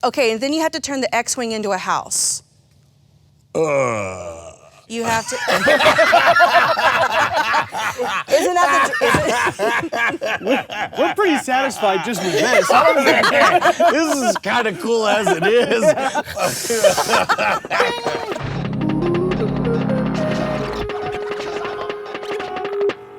Okay, and then you have to turn the X-wing into a house. You have to. Isn't that the? We're pretty satisfied just with this. I don't understand. This is kind of cool as it is.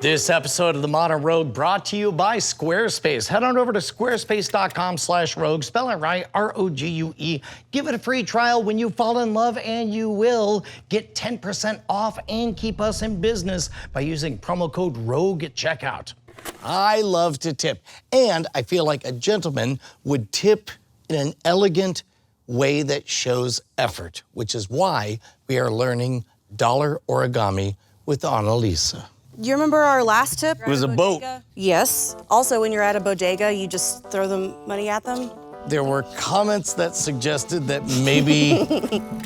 This episode of The Modern Rogue brought to you by Squarespace. Head on over to squarespace.com/rogue, spell it right, R-O-G-U-E. Give it a free trial. When you fall in love, and you will, get 10% off and keep us in business by using promo code ROGUE at checkout. I love to tip, and I feel like a gentleman would tip in an elegant way that shows effort, which is why we are learning dollar origami with Annaliese. You remember our last tip? It was a boat. Yes. Also, when you're at a bodega, you just throw the money at them. There were comments that suggested that maybe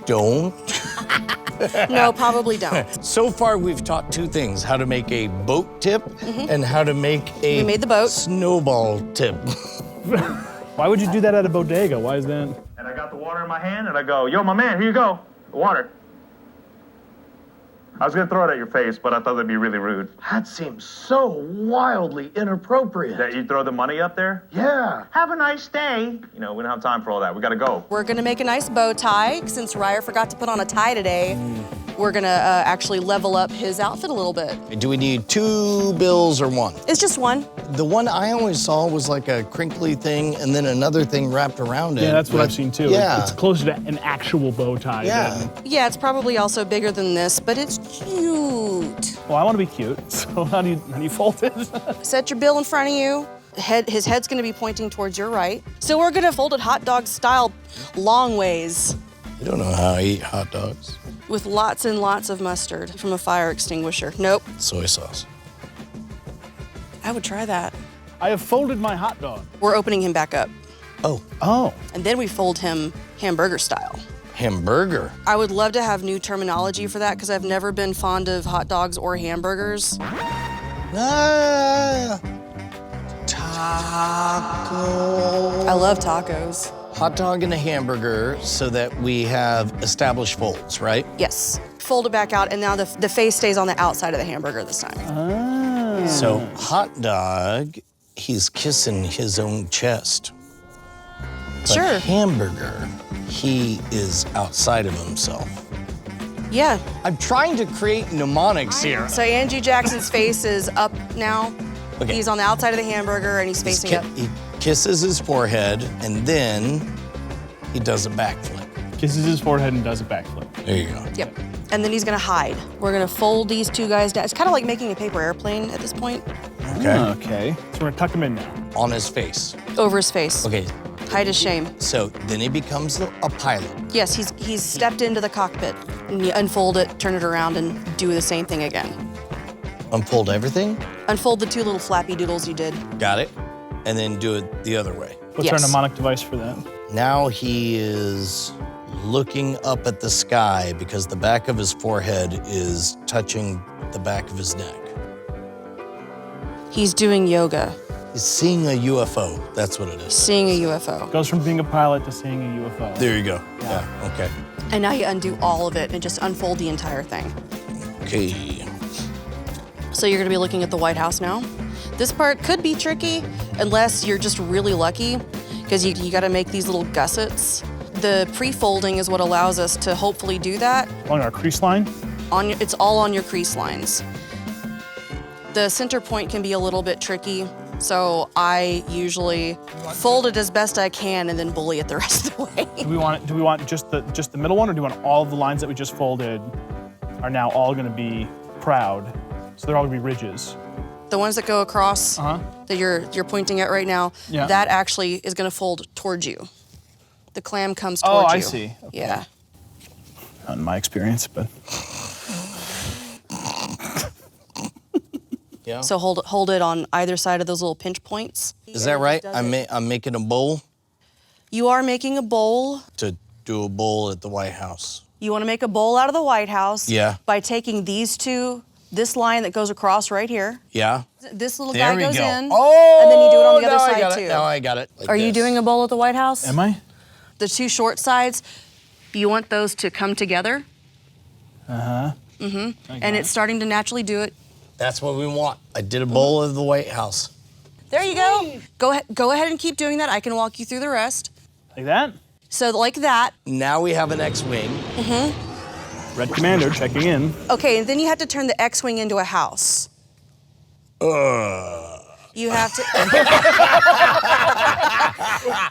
don't. No, probably don't. So far, we've taught two things: how to make a boat tip and how to make a We made the boat. snowball tip. Why would you do that at a bodega? Why is that? And I got the water in my hand, and I go, yo, my man, here you go, the water. I was gonna throw it at your face, but I thought that'd be really rude. That seems so wildly inappropriate. That you throw the money up there? Yeah. Have a nice day. You know, we don't have time for all that. We gotta go. We're gonna make a nice bow tie. Since Ryer forgot to put on a tie today, we're gonna actually level up his outfit a little bit. Do we need two bills or one? It's just one. The one I always saw was like a crinkly thing and then another thing wrapped around it. Yeah, that's what I've seen too. Yeah. It's closer to an actual bow tie. Yeah. Yeah, it's probably also bigger than this, but it's cute. Well, I want to be cute, so how do you fold it? Set your bill in front of you. His head's gonna be pointing towards your right. So we're gonna fold it hot dog style long ways You don't know how I eat hot dogs. with lots and lots of mustard from a fire extinguisher. Nope, Soy sauce. I would try that. I have folded my hot dog. We're opening him back up, Oh. and then we fold him hamburger style. Hamburger. I would love to have new terminology for that because I've never been fond of hot dogs or hamburgers. Ah, taco. I love tacos. Hot dog and a hamburger so that we have established folds, right? Yes. Fold it back out, and now the face stays on the outside of the hamburger this time. So hot dog, he's kissing his own chest. But Sure. hamburger, he is outside of himself. Yeah. I'm trying to create mnemonics here. So Andrew Jackson's face is up now. Okay. He's on the outside of the hamburger, and he's facing up. He kisses his forehead, and then he does a backflip. Kisses his forehead and does a backflip. There you go. Yep. And then he's gonna hide. We're gonna fold these two guys down. It's kind of like making a paper airplane at this point. Okay. Okay. So we're gonna tuck him in now. On his face. Over his face. Okay. Hide his shame. So then he becomes a pilot. Yes, he's stepped into the cockpit. And you unfold it, turn it around, and do the same thing again. Unfold everything. Unfold the two little flappy doodles you did. Got it. And then do it the other way. What's our Yes. mnemonic device for that? Now he is looking up at the sky because the back of his forehead is touching the back of his neck. He's doing yoga, He's seeing a UFO. That's what it is. seeing a UFO. Goes from being a pilot to seeing a UFO. There you go. Yeah. Okay. And now you undo all of it and just unfold the entire thing. Okay. So you're gonna be looking at the White House now. This part could be tricky unless you're just really lucky because you gotta make these little gussets. The pre-folding is what allows us to hopefully do that. On our crease line? It's all on your crease lines. The center point can be a little bit tricky, so I usually fold it as best I can and then bully it the rest of the way. Do we want just the middle one, or do we want all of the lines that we just folded are now all gonna be proud? So they're all gonna be ridges. The ones that go across that you're pointing at right now, Yeah. that actually is gonna fold towards you. The clam comes Oh, towards I you. see. Okay. Yeah. Not in my experience, but. Yeah. So hold it on either side of those little pinch points. Is that right? I'm making a bowl You are making a bowl. to do a bowl at the White House. You want to make a bowl out of the White House Yeah. by taking these two, this line that goes across right here. Yeah. This little There guy we goes go. in, Oh, and then you do it on the other now I side got too. It. Now I got it. Like Are you this. doing a bowl at the White House? Am I? The two short sides, you want those to come together. And it's starting to naturally do it. That's what we want. I did a bowl of the White House. There you go. Go ahead and keep doing that. I can walk you through the rest. Like that? So like that. Now we have an X-Wing. Red Commander checking in. Okay, and then you have to turn the X-Wing into a house. You have to.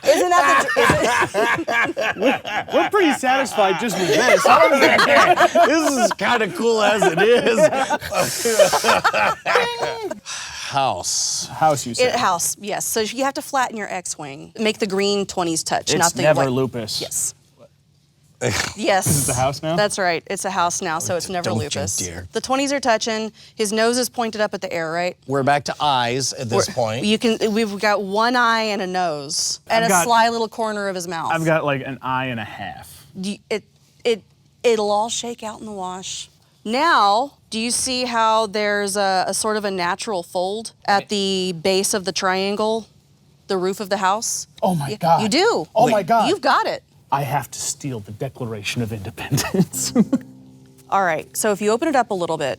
Isn't that We're pretty satisfied just with this. How long does that get? This is kind of cool as it is. House. House, you said. house? Yes. So you have to flatten your X-Wing. Make the green 20s touch, It's not the never white. lupus. Yes. Yes. This is the house now? That's right. It's a house now, so it's never Don't you lupus. dare. The 20s are touching. His nose is pointed up at the air, right? We're back to eyes at this point. We've got one eye and a nose and I've a got- sly little corner of his mouth. I've got like an eye and a half. It'll all shake out in the wash. Now, do you see how there's a sort of a natural fold at the base of the triangle, the roof of the house? Oh my God. You do. Oh my God. You've got it. I have to steal the Declaration of Independence. All right, so if you open it up a little bit,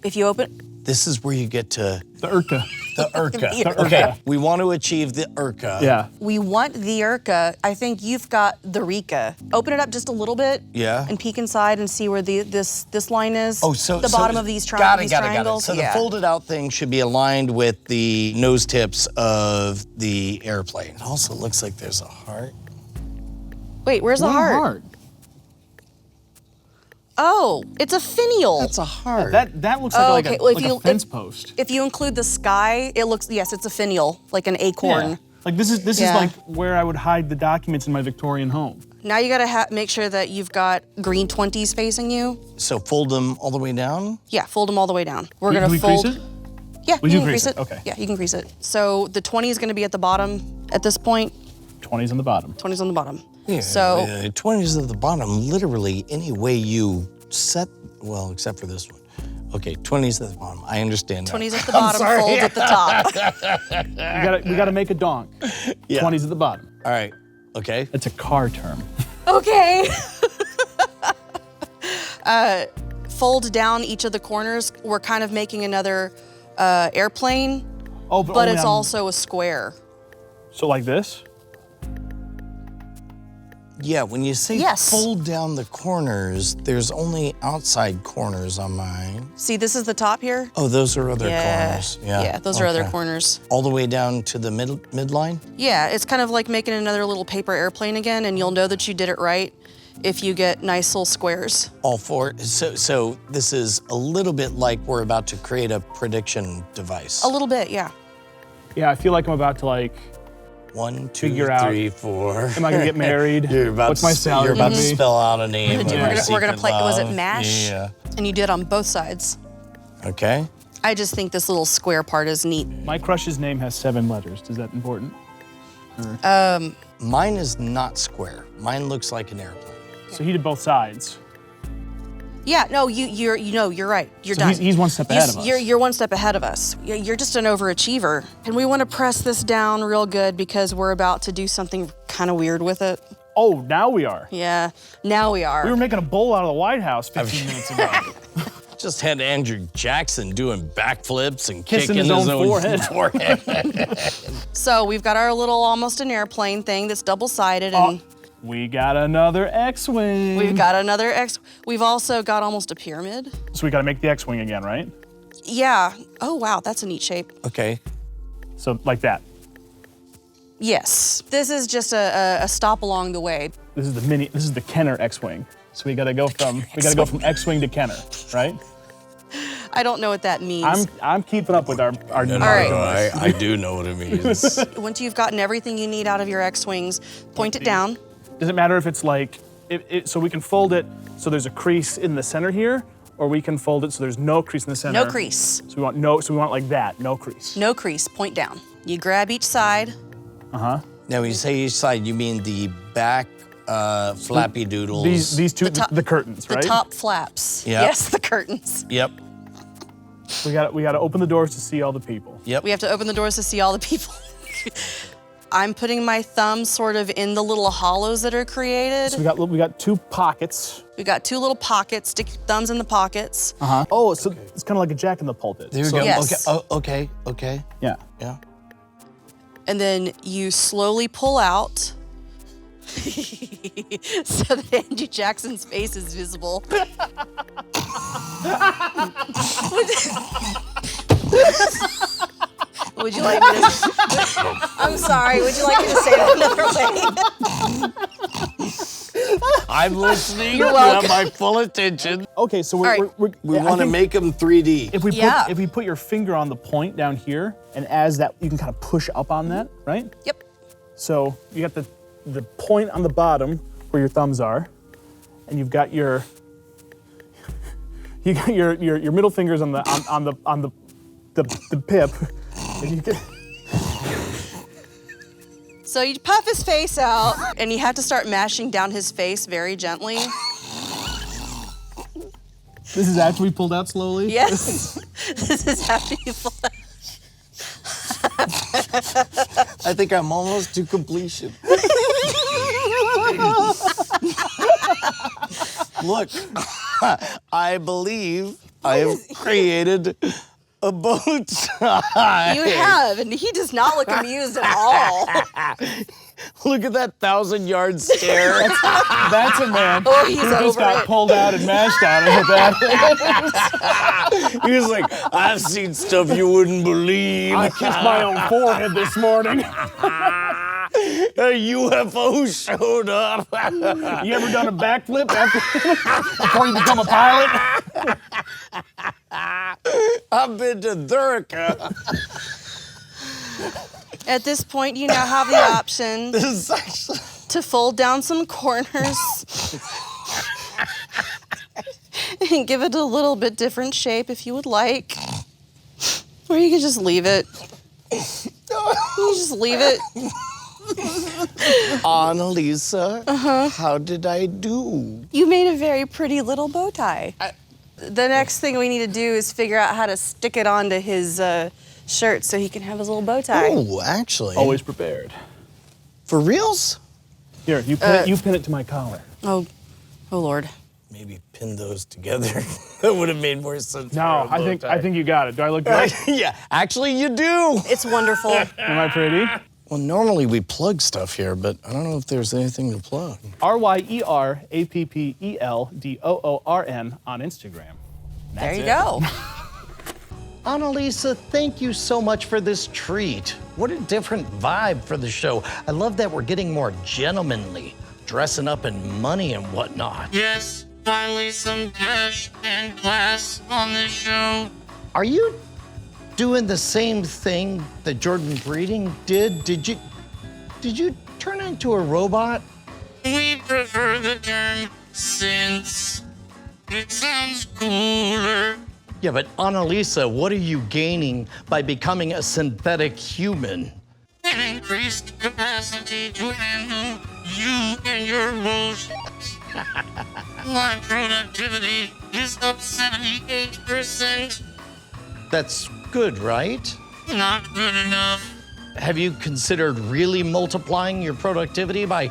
if you open, This is where you get to The Urka. the Urka. The Urka. Okay, we want to achieve the Urka. Yeah. we want the Urka. I think you've got the Rika. Open it up just a little bit. Yeah. And peek inside and see where this line is. Oh, so the bottom of these, got it. triangles. So yeah. the folded out thing should be aligned with the nose tips of the airplane. It also looks like there's a heart. Wait, where's the heart? Oh, it's a finial. That's a heart. That looks like, okay. a, Well, like a fence post. If you include the sky, it looks, yes, it's a finial, like an acorn. Yeah. Like this is Yeah. like where I would hide the documents in my Victorian home. Now you gotta make sure that you've got green 20s facing you. So fold them all the way down? Yeah, fold them all the way down. We're Can gonna we fold. crease it? Yeah, We you do can crease crease it, okay. Yeah, you can crease it. So the 20 is gonna be at the bottom at this point. 20's on the bottom. 20's on the bottom. Yeah. So 20s at the bottom, literally any way you set, well, except for this one. Okay, 20s at the bottom. I understand now. 20's at the bottom, folds at the top. We gotta make a donk. Yeah. 20's at the bottom. All right, okay. It's a car term. Okay. Fold down each of the corners. We're kind of making another airplane, Oh, but only it's on- also a square. So like this? Yeah, when you say Yes. fold down the corners, there's only outside corners on mine. See, this is the top here. Oh, those are other Yeah. corners. Yeah. Yeah, those are other Okay. corners. All the way down to the midline? Yeah, it's kind of like making another little paper airplane again, and you'll know that you did it right if you get nice little squares. All four. So this is a little bit like we're about to create a prediction device. A little bit, yeah. Yeah, I feel like I'm about to like, 1, 2, Figure out, 3, 4. am I gonna get married? You're about What's my to, salary You're about gonna to be? spell out a name. We're of gonna, your we're gonna secret play, was it love. MASH? Yeah. And you did on both sides. Okay. I just think this little square part is neat. My crush's name has 7 letters. Is that important? Mine is not square. Mine looks like an airplane. So he did both sides. Yeah, no, you're right. You're So done. he's one step ahead of us. You're one step ahead of us. You're just an overachiever. And we want to press this down real good because we're about to do something kind of weird with it. Oh, now we are. Yeah, now we are. We were making a bowl out of the White House 15 minutes ago. Just had Andrew Jackson doing backflips and Kissing kicking his own forehead. forehead. So we've got our little almost an airplane thing that's double-sided, and We got another X-Wing. we've got another X. We've also got almost a pyramid. So we gotta make the X-Wing again, right? Yeah. Oh, wow, that's a neat shape. Okay. So like that. Yes. This is just a stop along the way. This is the Kenner X-Wing. So we gotta go from X-Wing to Kenner, right? I don't know what that means. I'm keeping up with our No, right. I do know what it means. Once you've gotten everything you need out of your X-Wings, point it down. Does it matter if it's like, so we can fold it so there's a crease in the center here, or we can fold it so there's no crease in the center? No crease. So we want it like that, no crease. No crease, point down. You grab each side. Uh-huh. Now, when you say each side, you mean the back flappy doodles. These two, top- the curtains, right? The top flaps. Yeah. Yes, the curtains. Yep. We gotta open the doors to see all the people. Yep. We have to open the doors to see all the people. I'm putting my thumb sort of in the little hollows that are created. So we got 2 pockets. We got 2 little pockets, stick your thumbs in the pockets. Oh, so it's kind of like a Jack in the Pulpit. There we go. Yes. Okay. Yeah. Yeah. And then you slowly pull out so that Andrew Jackson's face is visible. Would you like me to? I'm sorry. Would you like me to say it another way? I'm listening. You're You welcome. have my full attention. Okay, so All right. we Want to make them 3D. if we Yeah. put if we put your finger on the point down here, and as that you can kind of push up on that, right? Yep. So you got the point on the bottom where your thumbs are, and you've got your middle fingers on the pip, and you get. So you puff his face out, and you have to start mashing down his face very gently. This is after we pulled out slowly. Yes. This is after you pull out. I think I'm almost to completion. Look, I believe I have created a bow tie. You have, and he does not look amused at all. Look at that 1,000-yard stare. That's a man Oh, he's who just over got it. pulled out and mashed out of that. He was like, I've seen stuff you wouldn't believe. I kissed my own forehead this morning. A UFO showed up. You ever done a backflip before you become a pilot? I've been to Thurica. At this point, you now have the option This is actually... to fold down some corners and give it a little bit different shape if you would like. Or you could just leave it. You just leave it. Annaliese, how did I do? You made a very pretty little bow tie. The next thing we need to do is figure out how to stick it onto his shirt so he can have his little bow tie. Oh, actually. Always prepared. For reals? Here, you pin it to my collar. Oh Lord. Maybe pin those together. That would have made more sense. No, for a bow tie. I think you got it. Do I look good? Yeah, actually you do. It's wonderful. Am I pretty? Well, normally we plug stuff here, but I don't know if there's anything to plug. RYERAPPELDOORN on Instagram. There you go. Annaliese, thank you so much for this treat. What a different vibe for the show. I love that we're getting more gentlemanly, dressing up in money and whatnot. Yes, finally some cash and class on this show. Are you doing the same thing that Jordan Breeding did? Did you turn into a robot? We prefer the term since it sounds cooler. Yeah, but Annaliese, what are you gaining by becoming a synthetic human? An increased capacity to handle you and your emotions. My productivity is up 78%. That's good, right? Not good enough. Have you considered really multiplying your productivity by,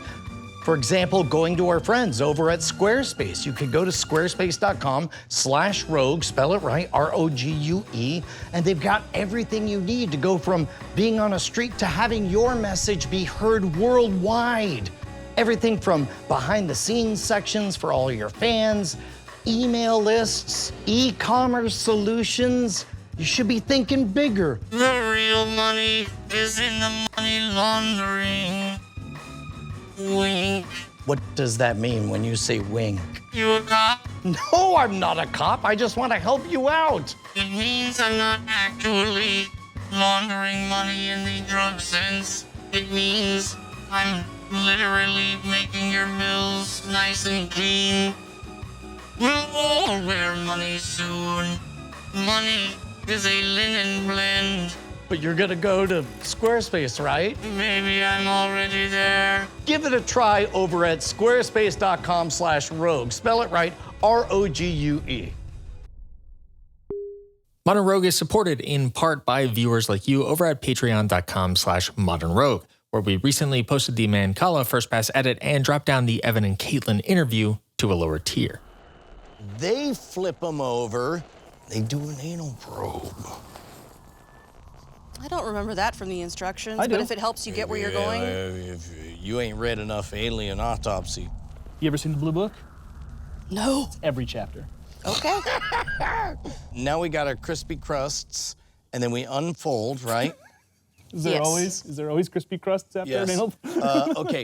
for example, going to our friends over at Squarespace? You could go to squarespace.com/rogue, spell it right, ROGUE, and they've got everything you need to go from being on a streak to having your message be heard worldwide. Everything from behind the scenes sections for all your fans, email lists, e-commerce solutions. You should be thinking bigger. The real money is in the money laundering. Wink. What does that mean when you say wink? You a cop? No, I'm not a cop. I just want to help you out. It means I'm not actually laundering money in the drug sense. It means I'm literally making your bills nice and clean. We'll all wear money soon. Money is a linen blend. But you're gonna go to Squarespace, right? Maybe I'm already there. Give it a try over at squarespace.com/rogue. Spell it right, ROGUE. Modern Rogue is supported in part by viewers like you over at patreon.com/modernrogue. where we recently posted the Cullah first pass edit and dropped down the Evan and Caitlin interview to a lower tier. They flip them over. They do an anal probe. I don't remember that from the instructions, I do. but if it helps you get where you're going. If you ain't read enough Alien Autopsy. You ever seen the Blue Book? No. Every chapter. Okay. Now we got our crispy crusts, and then we unfold, right? Is there always crispy crusts after an anal? Okay,